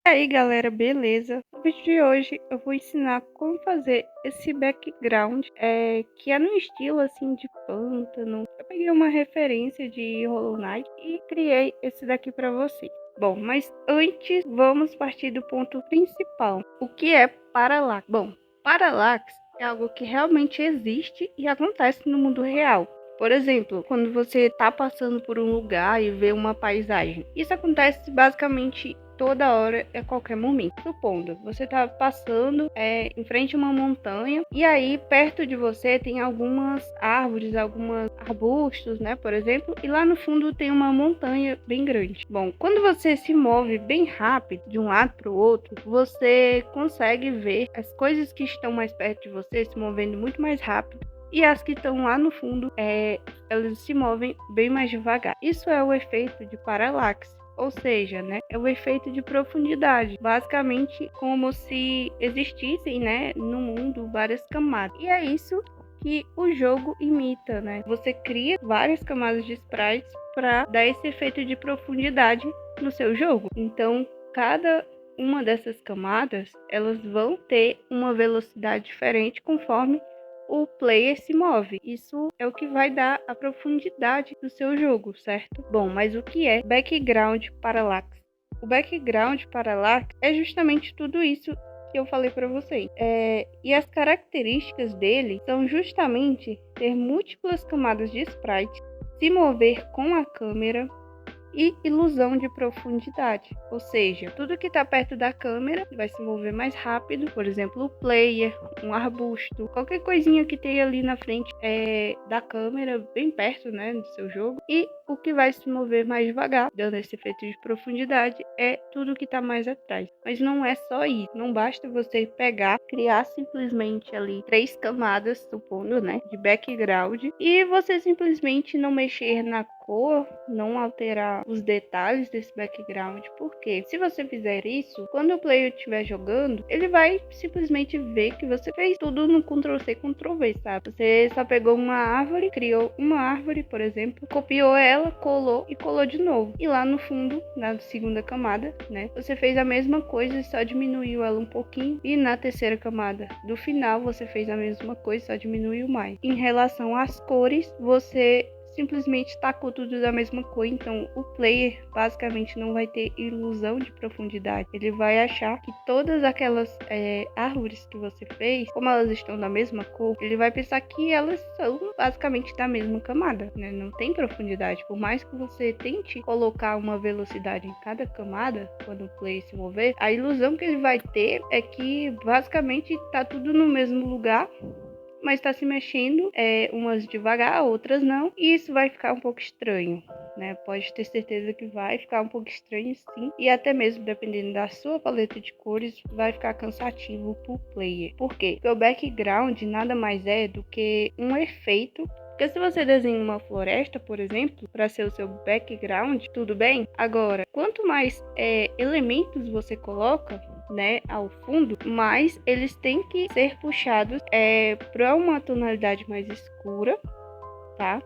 E aí galera, beleza? No vídeo de hoje eu vou ensinar como fazer esse background que é no estilo assim de pântano. Eu peguei uma referência de Hollow Knight e criei esse daqui para vocês. Bom, mas antes vamos partir do ponto principal. O que é Parallax? Bom, Parallax é algo que realmente existe e acontece no mundo real. Por exemplo, quando você está passando por um lugar e vê uma paisagem. Isso acontece basicamente toda hora, a qualquer momento. Supondo, você está passando em frente a uma montanha e aí perto de você tem algumas árvores, alguns arbustos, né, por exemplo, e lá no fundo tem uma montanha bem grande. Bom, quando você se move bem rápido de um lado para o outro, você consegue ver as coisas que estão mais perto de você se movendo muito mais rápido. E as que estão lá no fundo, elas se movem bem mais devagar. Isso é o efeito de paralaxe. Ou seja, né, é o efeito de profundidade, basicamente como se existissem, né, no mundo várias camadas. E é isso que o jogo imita, né? Você cria várias camadas de sprites para dar esse efeito de profundidade no seu jogo. Então, cada uma dessas camadas, elas vão ter uma velocidade diferente conforme o player se move. Isso é o que vai dar a profundidade do seu jogo, certo? Bom, mas o que é background parallax? O background parallax é justamente tudo isso que eu falei para vocês. E as características dele são justamente ter múltiplas camadas de sprite, se mover com a câmera, e ilusão de profundidade, ou seja, tudo que está perto da câmera vai se mover mais rápido, por exemplo, o player, um arbusto, qualquer coisinha que tenha ali na frente da câmera, bem perto, né, do seu jogo, e o que vai se mover mais devagar, dando esse efeito de profundidade, é tudo que está mais atrás. Mas não é só isso, não basta você pegar, criar simplesmente ali 3 camadas, supondo, né, de background, e você simplesmente não mexer na cor, não alterar os detalhes desse background, porque se você fizer isso, quando o player estiver jogando, ele vai simplesmente ver que você fez tudo no Ctrl+C, Ctrl+V, sabe? Você só pegou uma árvore, criou uma árvore, por exemplo, copiou ela, colou e colou de novo. E lá no fundo, na segunda camada, né, você fez a mesma coisa e só diminuiu ela um pouquinho. E na terceira camada do final, você fez a mesma coisa, só diminuiu mais. Em relação às cores, você simplesmente tacou tudo da mesma cor, então o player basicamente não vai ter ilusão de profundidade. Ele vai achar que todas aquelas árvores que você fez, como elas estão da mesma cor, ele vai pensar que elas são basicamente da mesma camada, né? Não tem profundidade. Por mais que você tente colocar uma velocidade em cada camada, quando o player se mover, a ilusão que ele vai ter é que basicamente tá tudo no mesmo lugar, mas está se mexendo, umas devagar, outras não, e isso vai ficar um pouco estranho, né? Pode ter certeza que vai ficar um pouco estranho, sim, e até mesmo dependendo da sua paleta de cores, vai ficar cansativo pro player. Por quê? Porque o background nada mais é do que um efeito. Porque se você desenha uma floresta, por exemplo, para ser o seu background, tudo bem. Agora, quanto mais elementos você coloca, né, ao fundo, mas eles têm que ser puxados para uma tonalidade mais escura, tá?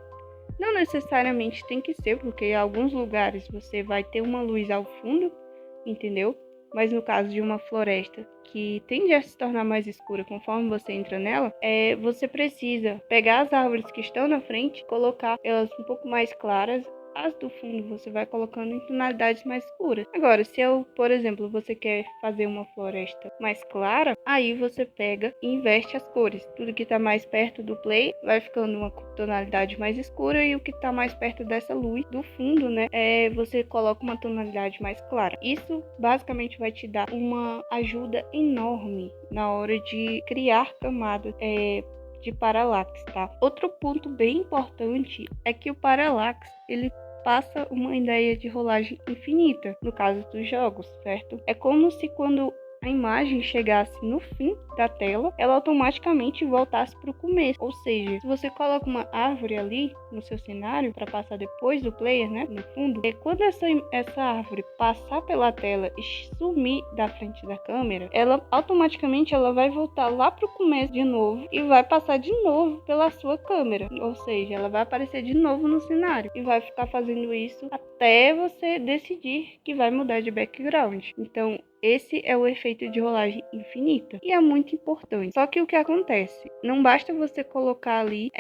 Não necessariamente tem que ser, porque em alguns lugares você vai ter uma luz ao fundo, entendeu? Mas no caso de uma floresta que tende a se tornar mais escura conforme você entra nela, você precisa pegar as árvores que estão na frente, colocar elas um pouco mais claras. As do fundo você vai colocando em tonalidades mais escuras. Agora, se por exemplo, você quer fazer uma floresta mais clara, aí você pega e inverte as cores. Tudo que está mais perto do play vai ficando uma tonalidade mais escura e o que está mais perto dessa luz do fundo, né, você coloca uma tonalidade mais clara. Isso basicamente vai te dar uma ajuda enorme na hora de criar camadas de parallax, tá? Outro ponto bem importante é que o parallax, ele passa uma ideia de rolagem infinita, no caso dos jogos, certo? É como se quando a imagem chegasse no fim da tela, ela automaticamente voltasse para o começo. Ou seja, se você coloca uma árvore ali no seu cenário para passar depois do player, né, no fundo, quando essa árvore passar pela tela e sumir da frente da câmera, ela automaticamente vai voltar lá para o começo de novo e vai passar de novo pela sua câmera. Ou seja, ela vai aparecer de novo no cenário e vai ficar fazendo isso até você decidir que vai mudar de background. Então, Esse é o efeito de rolagem infinita e é muito importante. Só que o que acontece? Não basta você colocar ali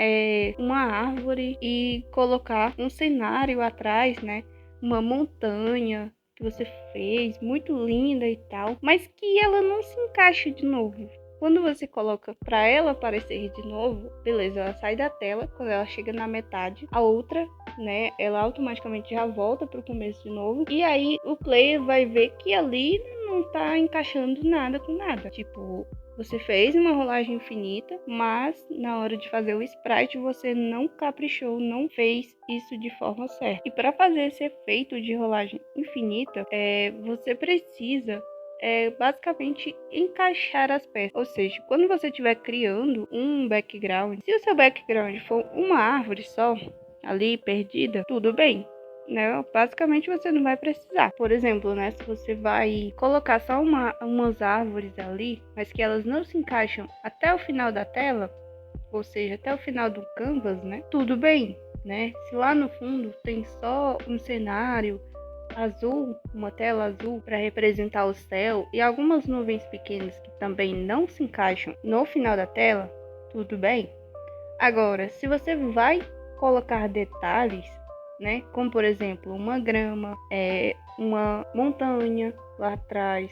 uma árvore e colocar um cenário atrás, né? Uma montanha que você fez, muito linda e tal, mas que ela não se encaixa de novo. Quando você coloca para ela aparecer de novo, beleza, ela sai da tela, quando ela chega na metade, a outra, né, ela automaticamente já volta pro começo de novo, e aí o player vai ver que ali não tá encaixando nada com nada. Tipo, você fez uma rolagem infinita, mas na hora de fazer o sprite você não caprichou, não fez isso de forma certa. E para fazer esse efeito de rolagem infinita, você precisa basicamente encaixar as peças. Ou seja, quando você estiver criando um background, se o seu background for uma árvore só, ali perdida, tudo bem, né? Basicamente você não vai precisar. Por exemplo, né? Se você vai colocar só umas árvores ali, mas que elas não se encaixam até o final da tela, ou seja, até o final do canvas, né? Tudo bem, né? Se lá no fundo tem só um cenário azul, uma tela azul para representar o céu e algumas nuvens pequenas que também não se encaixam no final da tela, tudo bem. Agora, se você vai colocar detalhes, né, como por exemplo uma grama, uma montanha lá atrás,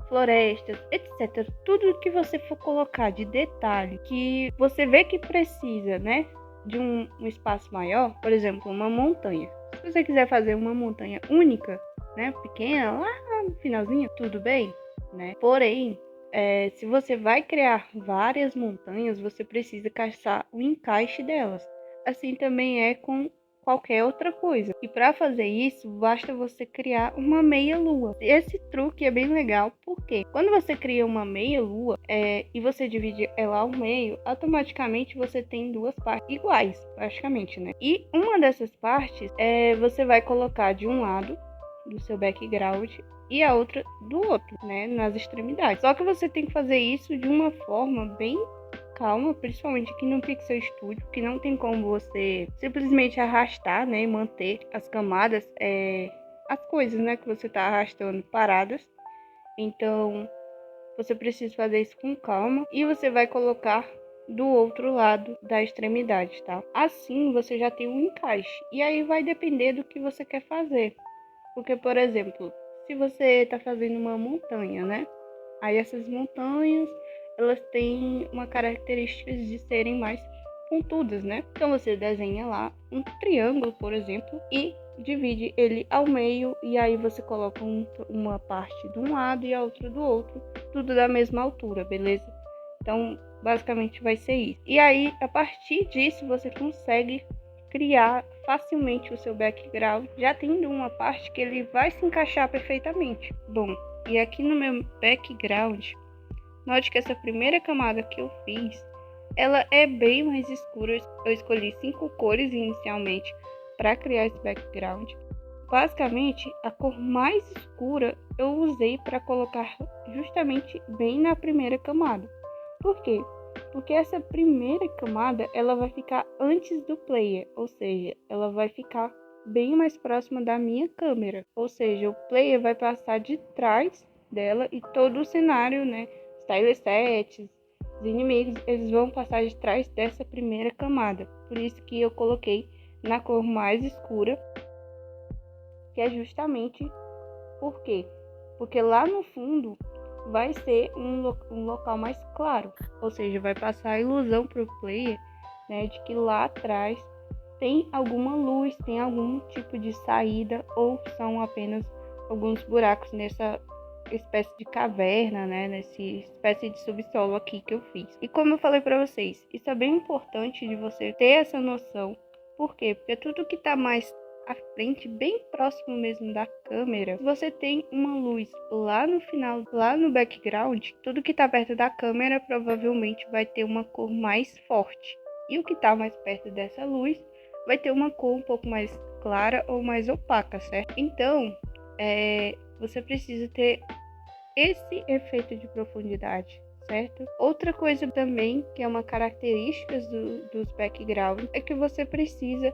florestas, etc. Tudo que você for colocar de detalhe que você vê que precisa, né, de um espaço maior, por exemplo, uma montanha. Se você quiser fazer uma montanha única, né, pequena, lá no finalzinho, tudo bem, né? Porém, se você vai criar várias montanhas, você precisa caçar o encaixe delas. Assim também é com qualquer outra coisa. E para fazer isso, basta você criar uma meia-lua. Esse truque é bem legal, porque quando você cria uma meia-lua e você divide ela ao meio, automaticamente você tem duas partes iguais, praticamente, né? E uma dessas partes você vai colocar de um lado do seu background e a outra do outro, né, nas extremidades. Só que você tem que fazer isso de uma forma bem calma, principalmente aqui no Pixel Studio, que não tem como você simplesmente arrastar, né, e manter as camadas, as coisas, né, que você está arrastando paradas. Então, você precisa fazer isso com calma e você vai colocar do outro lado da extremidade, tá? Assim, você já tem um encaixe. E aí vai depender do que você quer fazer. Porque, por exemplo, se você está fazendo uma montanha, né? Aí essas montanhas, elas têm uma característica de serem mais pontudas, né? Então você desenha lá um triângulo, por exemplo, e divide ele ao meio e aí você coloca uma parte de um lado e a outra do outro, tudo da mesma altura, beleza? Então, basicamente vai ser isso. E aí, a partir disso, você consegue criar facilmente o seu background, já tendo uma parte que ele vai se encaixar perfeitamente. Bom, e aqui no meu background, note que essa primeira camada que eu fiz, ela é bem mais escura. Eu escolhi 5 cores inicialmente para criar esse background. Basicamente, a cor mais escura eu usei para colocar justamente bem na primeira camada. Por quê? Porque essa primeira camada ela vai ficar antes do player, ou seja, ela vai ficar bem mais próxima da minha câmera. Ou seja, o player vai passar de trás dela e todo o cenário, né, os tilesets, os inimigos, eles vão passar de trás dessa primeira camada. Por isso que eu coloquei na cor mais escura, que é justamente por quê? Porque lá no fundo vai ser um local mais claro, ou seja, vai passar a ilusão para o player, né, de que lá atrás tem alguma luz, tem algum tipo de saída ou são apenas alguns buracos nessa espécie de caverna, né, nessa espécie de subsolo aqui que eu fiz. E como eu falei para vocês, isso é bem importante de você ter essa noção. Por quê? Porque tudo que está mais à frente, bem próximo mesmo da câmera, você tem uma luz lá no final, lá no background, tudo que está perto da câmera provavelmente vai ter uma cor mais forte. E o que está mais perto dessa luz vai ter uma cor um pouco mais clara ou mais opaca, certo? Então, você precisa ter esse efeito de profundidade, certo? Outra coisa também, que é uma característica dos backgrounds, é que você precisa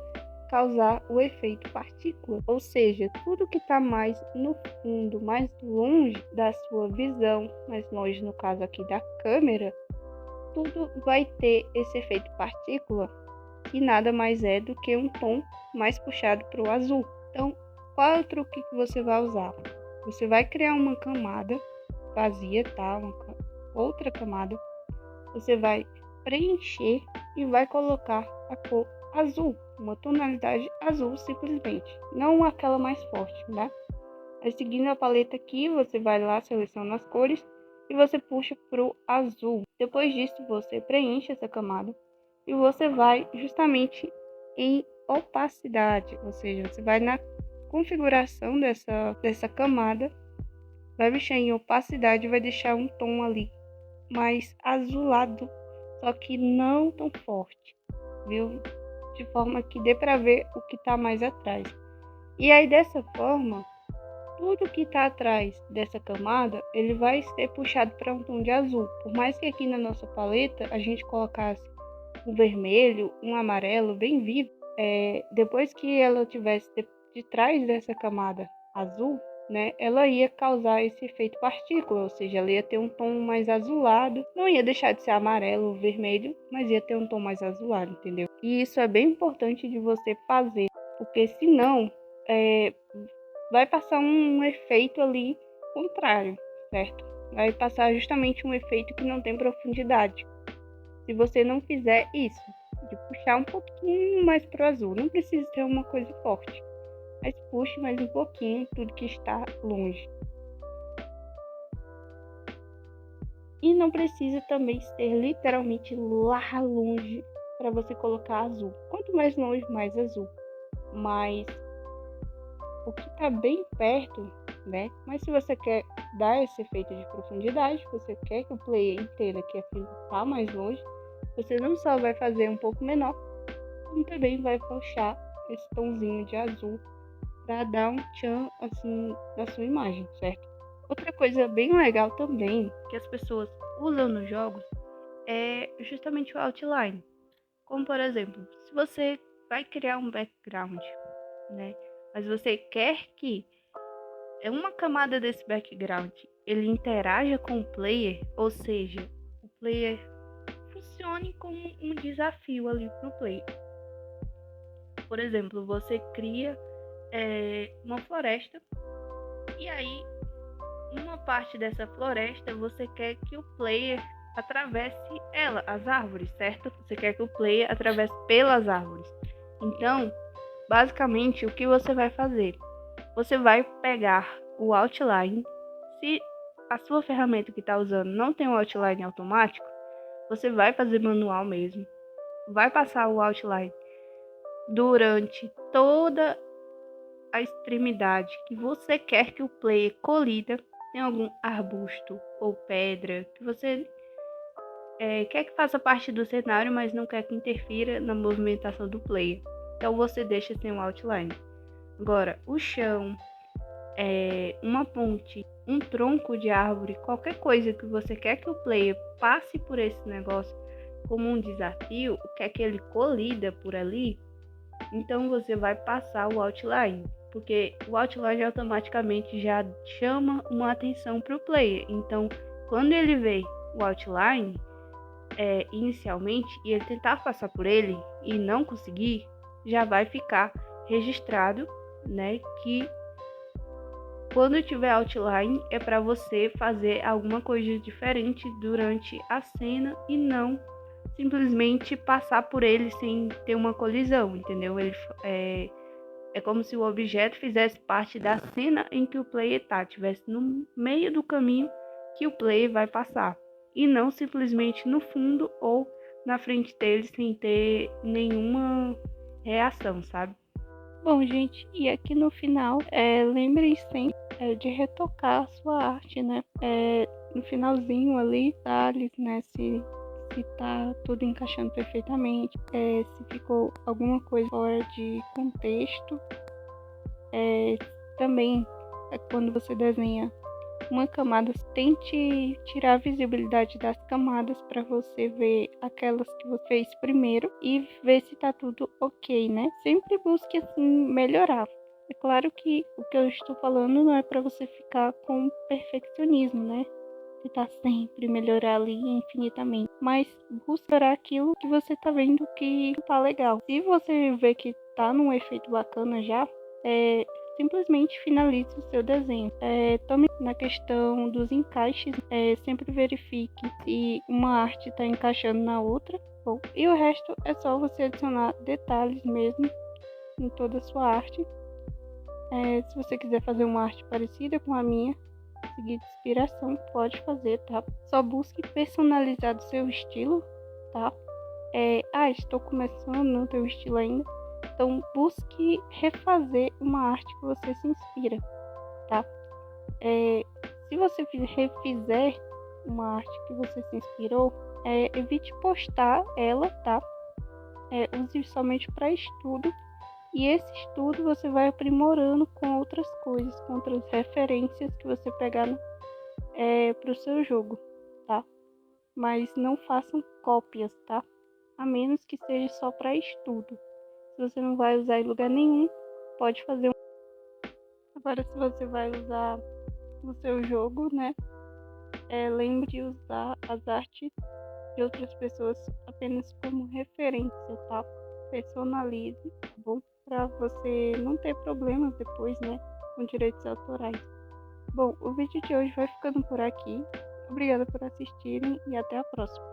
causar o efeito partícula, ou seja, tudo que está mais no fundo, mais longe da sua visão, mais longe no caso aqui da câmera, tudo vai ter esse efeito partícula, que nada mais é do que um tom mais puxado para o azul. Então, qual é o truque que você vai usar? Você vai criar uma camada vazia, tá? Outra camada. Você vai preencher e vai colocar a cor azul, uma tonalidade azul simplesmente, não aquela mais forte, né? Aí, seguindo a paleta aqui, você vai lá, seleciona as cores e você puxa pro azul. Depois disso, você preenche essa camada e você vai justamente em opacidade, ou seja, você vai na configuração dessa camada, vai mexer em opacidade e vai deixar um tom ali mais azulado, só que não tão forte, viu? De forma que dê para ver o que está mais atrás. E aí, dessa forma, tudo que está atrás dessa camada, ele vai ser puxado para um tom de azul. Por mais que aqui na nossa paleta a gente colocasse um vermelho, um amarelo bem vivo, depois que ela tivesse de trás dessa camada azul, né, ela ia causar esse efeito partícula, ou seja, ela ia ter um tom mais azulado, não ia deixar de ser amarelo ou vermelho, mas ia ter um tom mais azulado, entendeu? E isso é bem importante de você fazer, porque senão vai passar um efeito ali contrário, certo? Vai passar justamente um efeito que não tem profundidade. Se você não fizer isso, de puxar um pouquinho mais pro azul, não precisa ser uma coisa forte, mas puxe mais um pouquinho tudo que está longe. E não precisa também ser literalmente lá longe para você colocar azul. Quanto mais longe, mais azul. Mas o que está bem perto, né? Mas se você quer dar esse efeito de profundidade, você quer que o player entenda que aquilo está mais longe, você não só vai fazer um pouco menor, como também vai puxar esse tomzinho de azul para dar um tchan assim na sua imagem, certo? Outra coisa bem legal também que as pessoas usam nos jogos é justamente o outline. Como por exemplo, se você vai criar um background, né? Mas você quer que uma camada desse background ele interaja com o player, ou seja, o player funcione como um desafio ali para o player. Por exemplo, você cria uma floresta e aí uma parte dessa floresta você quer que o player atravesse ela, as árvores, certo? Você quer que o player atravesse pelas árvores. Então, basicamente, o que você vai fazer? Você vai pegar o outline. Se a sua ferramenta que está usando não tem um outline automático, você vai fazer manual mesmo. Vai passar o outline durante toda a extremidade que você quer que o player colida. Tem algum arbusto ou pedra que você quer que faça parte do cenário, mas não quer que interfira na movimentação do player. Então você deixa sem o outline. Agora, o chão, uma ponte, um tronco de árvore, qualquer coisa que você quer que o player passe por esse negócio como um desafio, quer que ele colida por ali, então você vai passar o outline, porque o outline automaticamente já chama uma atenção para o player. Então, quando ele vê o outline inicialmente e ele tentar passar por ele e não conseguir, já vai ficar registrado, né, que quando tiver outline é para você fazer alguma coisa diferente durante a cena e não simplesmente passar por ele sem ter uma colisão, entendeu? Ele é como se o objeto fizesse parte da cena em que o player estivesse no meio do caminho que o player vai passar, e não simplesmente no fundo ou na frente dele sem ter nenhuma reação, sabe? Bom, gente, e aqui no final, lembrem sempre de retocar a sua arte, né? No finalzinho ali, detalhes, né? Se tá tudo encaixando perfeitamente, se ficou alguma coisa fora de contexto. Também, quando você desenha uma camada, tente tirar a visibilidade das camadas para você ver aquelas que você fez primeiro e ver se tá tudo ok, né? Sempre busque assim melhorar. É claro que o que eu estou falando não é para você ficar com perfeccionismo, né? Tentar sempre melhorar ali infinitamente, mas busque melhorar aquilo que você tá vendo que tá legal. Se você vê que tá num efeito bacana já, simplesmente finalize o seu desenho. Tome na questão dos encaixes, sempre verifique se uma arte está encaixando na outra. Bom, e o resto é só você adicionar detalhes mesmo em toda a sua arte. Se você quiser fazer uma arte parecida com a minha, seguir de inspiração, pode fazer, tá? Só busque personalizar do seu estilo, tá? Estou começando, não tenho estilo ainda. Então, busque refazer uma arte que você se inspira, tá? Se você refizer uma arte que você se inspirou, evite postar ela, tá? Use somente para estudo. E esse estudo você vai aprimorando com outras coisas, com outras referências que você pegar para o seu jogo, tá? Mas não façam cópias, tá? A menos que seja só para estudo. Se você não vai usar em lugar nenhum, pode fazer um. Agora, se você vai usar no seu jogo, né? Lembre de usar as artes de outras pessoas apenas como referência, tá? Personalize, tá bom? Para você não ter problemas depois, né? Com direitos autorais. Bom, o vídeo de hoje vai ficando por aqui. Obrigada por assistirem e até a próxima.